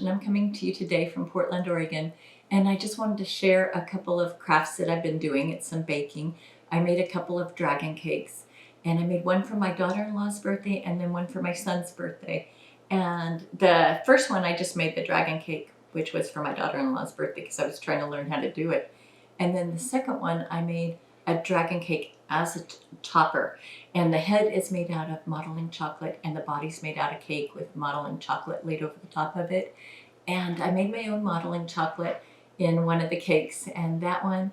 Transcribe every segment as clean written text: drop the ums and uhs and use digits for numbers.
and I'm coming to you today from Portland, Oregon, and I just wanted to share a couple of crafts that I've been doing. It's some baking. I made a couple of dragon cakes, and I made one for my daughter-in-law's birthday and then one for my son's birthday. And the first one, I just made the dragon cake, which was for my daughter-in-law's birthday because I was trying to learn how to do it. And then the second one, I made a dragon cake as a topper. And the head is made out of modeling chocolate and the body's made out of cake with modeling chocolate laid over the top of it. And I made my own modeling chocolate in one of the cakes, and that one,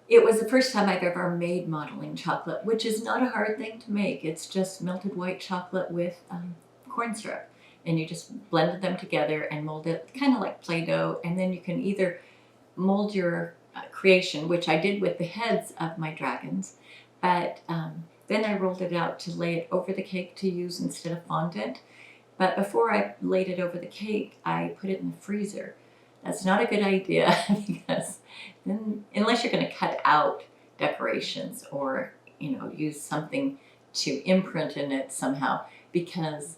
it was the first time I've ever made modeling chocolate, which is not a hard thing to make. It's just melted white chocolate with corn syrup. And you just blended them together and mold it kind of like Play-Doh. And then you can either mold your creation, which I did with the heads of my dragons, but then I rolled it out to lay it over the cake to use instead of fondant. But before I laid it over the cake, I put it in the freezer. That's not a good idea because then, unless you're going to cut out decorations or, use something to imprint in it somehow, because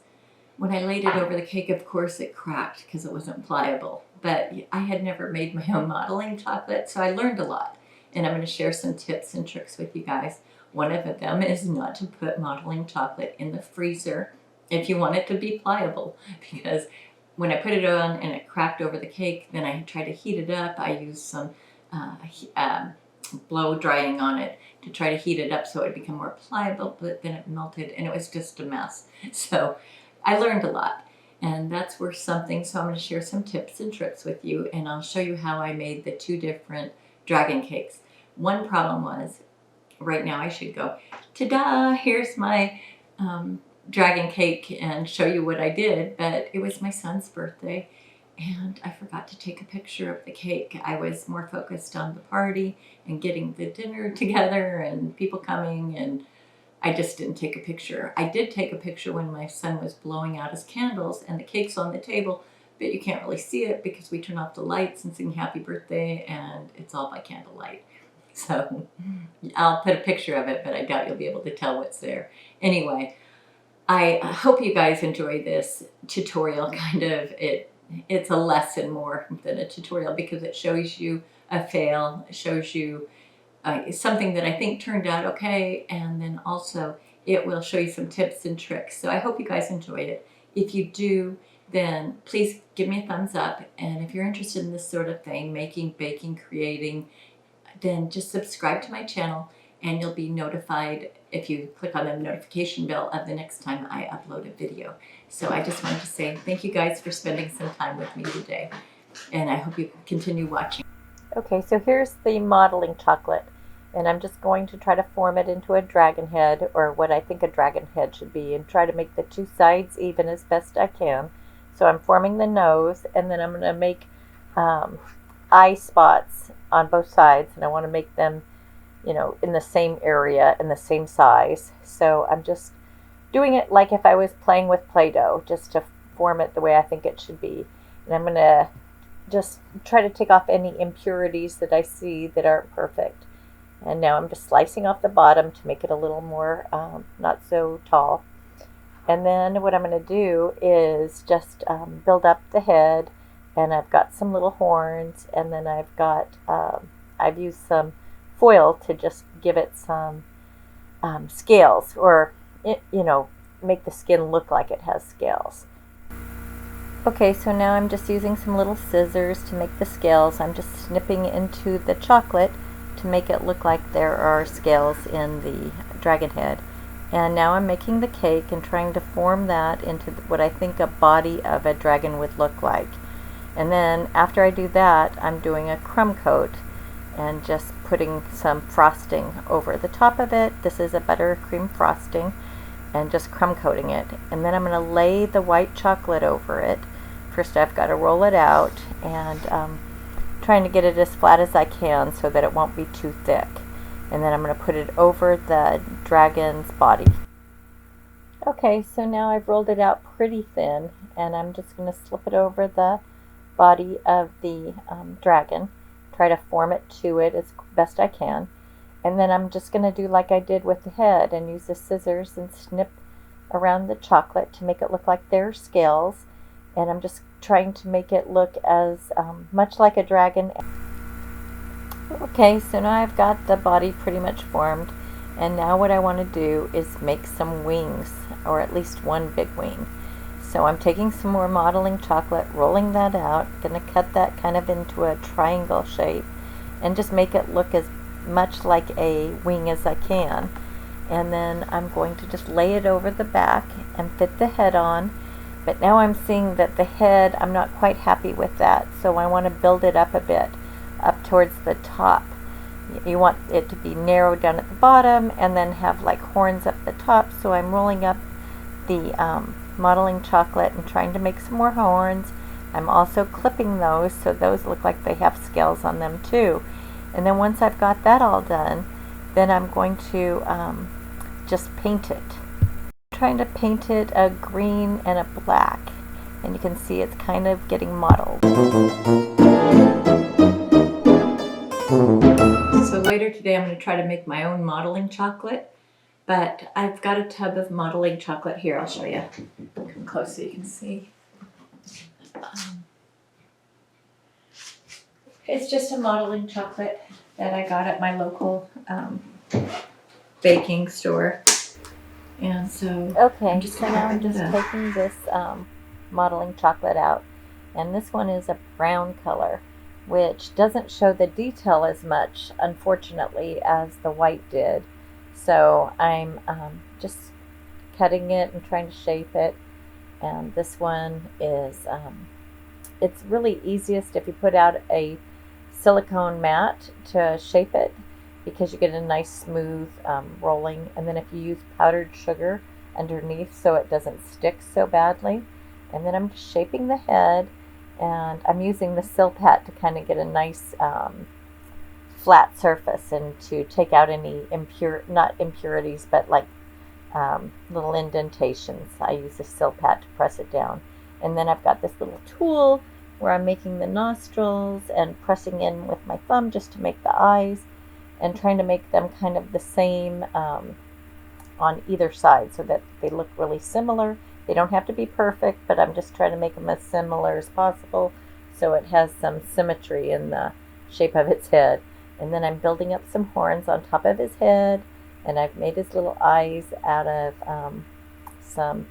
when I laid it over the cake, of course, it cracked because it wasn't pliable. But I had never made my own modeling chocolate, so I learned a lot. And I'm going to share some tips and tricks with you guys. One of them is not to put modeling chocolate in the freezer if you want it to be pliable, because when I put it on and it cracked over the cake, then I tried to heat it up. I used some blow drying on it to try to heat it up so it would become more pliable, but then it melted and it was just a mess. So I learned a lot, and that's worth something. So I'm going to share some tips and tricks with you, and I'll show you how I made the two different dragon cakes. One problem was, right now I should go, ta-da, here's my dragon cake and show you what I did, but it was my son's birthday and I forgot to take a picture of the cake. I was more focused on the party and getting the dinner together and people coming, and I just didn't take a picture. I did take a picture when my son was blowing out his candles and the cake's on the table, but you can't really see it because we turn off the lights and sing happy birthday and it's all by candlelight. So I'll put a picture of it, but I doubt you'll be able to tell what's there. Anyway, I hope you guys enjoy this tutorial. It's a lesson more than a tutorial because it shows you a fail. It shows you something that I think turned out okay, and then also it will show you some tips and tricks. So I hope you guys enjoy it. If you do, then please give me a thumbs up, and if you're interested in this sort of thing, making, baking, creating, then just subscribe to my channel and you'll be notified if you click on the notification bell of the next time I upload a video. So I just wanted to say thank you guys for spending some time with me today, and I hope you continue watching. Okay, so here's the modeling chocolate, and I'm just going to try to form it into a dragon head, or what I think a dragon head should be, and try to make the two sides even as best I can. So I'm forming the nose, and then I'm going to make eye spots on both sides, and I want to make them, in the same area and the same size. So I'm just doing it like if I was playing with Play-Doh, just to form it the way I think it should be. And I'm going to just try to take off any impurities that I see that aren't perfect. And now I'm just slicing off the bottom to make it a little more not so tall. And then what I'm going to do is just build up the head, and I've got some little horns, and then I've got I've used some foil to just give it some scales, or make the skin look like it has scales. Okay, so now I'm just using some little scissors to make the scales. I'm just snipping into the chocolate to make it look like there are scales in the dragon head. And now I'm making the cake and trying to form that into what I think a body of a dragon would look like. And then after I do that, I'm doing a crumb coat and just putting some frosting over the top of it. This is a buttercream frosting, and just crumb coating it. And then I'm going to lay the white chocolate over it. First I've got to roll it out, and trying to get it as flat as I can so that it won't be too thick. And then I'm going to put it over the dragon's body. Okay, so now I've rolled it out pretty thin, and I'm just going to slip it over the body of the dragon, try to form it to it as best I can. And then I'm just going to do like I did with the head and use the scissors and snip around the chocolate to make it look like there are scales. And I'm just trying to make it look as much like a dragon. Okay, so now I've got the body pretty much formed, and now what I want to do is make some wings, or at least one big wing. So I'm taking some more modeling chocolate, rolling that out, going to cut that kind of into a triangle shape and just make it look as much like a wing as I can. And then I'm going to just lay it over the back and fit the head on. But now I'm seeing that the head, I'm not quite happy with that, so I want to build it up a bit, up towards the top. You want it to be narrowed down at the bottom and then have like horns up the top, so I'm rolling up the modeling chocolate and trying to make some more horns. I'm also clipping those so those look like they have scales on them too. And then once I've got that all done, then I'm going to just paint it. I'm trying to paint it a green and a black, and you can see it's kind of getting mottled. So later today I'm going to try to make my own modeling chocolate, but I've got a tub of modeling chocolate here. I'll show you. Come close so you can see. It's just a modeling chocolate that I got at my local baking store. And so okay, so now I'm just taking this modeling chocolate out, and this one is a brown color, which doesn't show the detail as much, unfortunately, as the white did. So I'm just cutting it and trying to shape it. And this one is, it's really easiest if you put out a silicone mat to shape it, because you get a nice smooth rolling. And then if you use powdered sugar underneath so it doesn't stick so badly. And then I'm just shaping the head, and I'm using the Silpat to kind of get a nice flat surface and to take out any not impurities, but like little indentations. I use the Silpat to press it down. And then I've got this little tool where I'm making the nostrils and pressing in with my thumb just to make the eyes, and trying to make them kind of the same on either side so that they look really similar. They don't have to be perfect, but I'm just trying to make them as similar as possible so it has some symmetry in the shape of its head. And then I'm building up some horns on top of his head, and I've made his little eyes out of some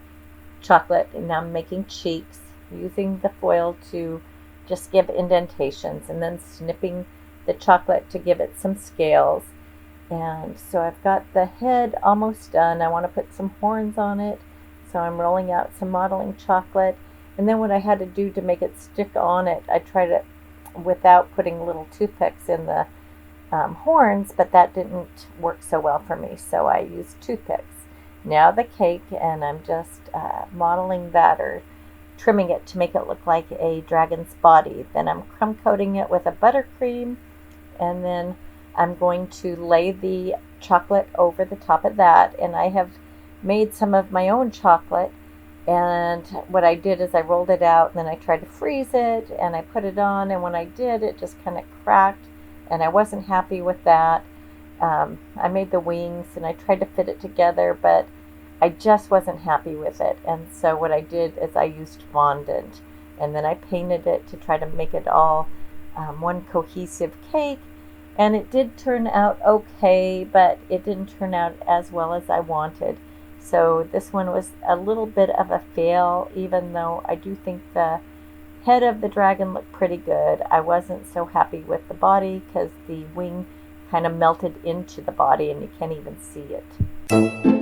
chocolate, and now I'm making cheeks using the foil to just give indentations, and then snipping the chocolate to give it some scales. And so I've got the head almost done. I want to put some horns on it, so I'm rolling out some modeling chocolate. And then what I had to do to make it stick on it, I tried it without putting little toothpicks in the horns, but that didn't work so well for me, so I used toothpicks. Now the cake, and I'm just modeling that, or trimming it to make it look like a dragon's body. Then I'm crumb coating it with a buttercream, and then I'm going to lay the chocolate over the top of that. And I have made some of my own chocolate, and what I did is I rolled it out, and then I tried to freeze it, and I put it on, and when I did, it just kind of cracked, and I wasn't happy with that. I made the wings, and I tried to fit it together, but I just wasn't happy with it. And so what I did is I used fondant, and then I painted it to try to make it all one cohesive cake. And it did turn out okay, but it didn't turn out as well as I wanted. So this one was a little bit of a fail, even though I do think the head of the dragon looked pretty good. I wasn't so happy with the body because the wing kind of melted into the body and you can't even see it.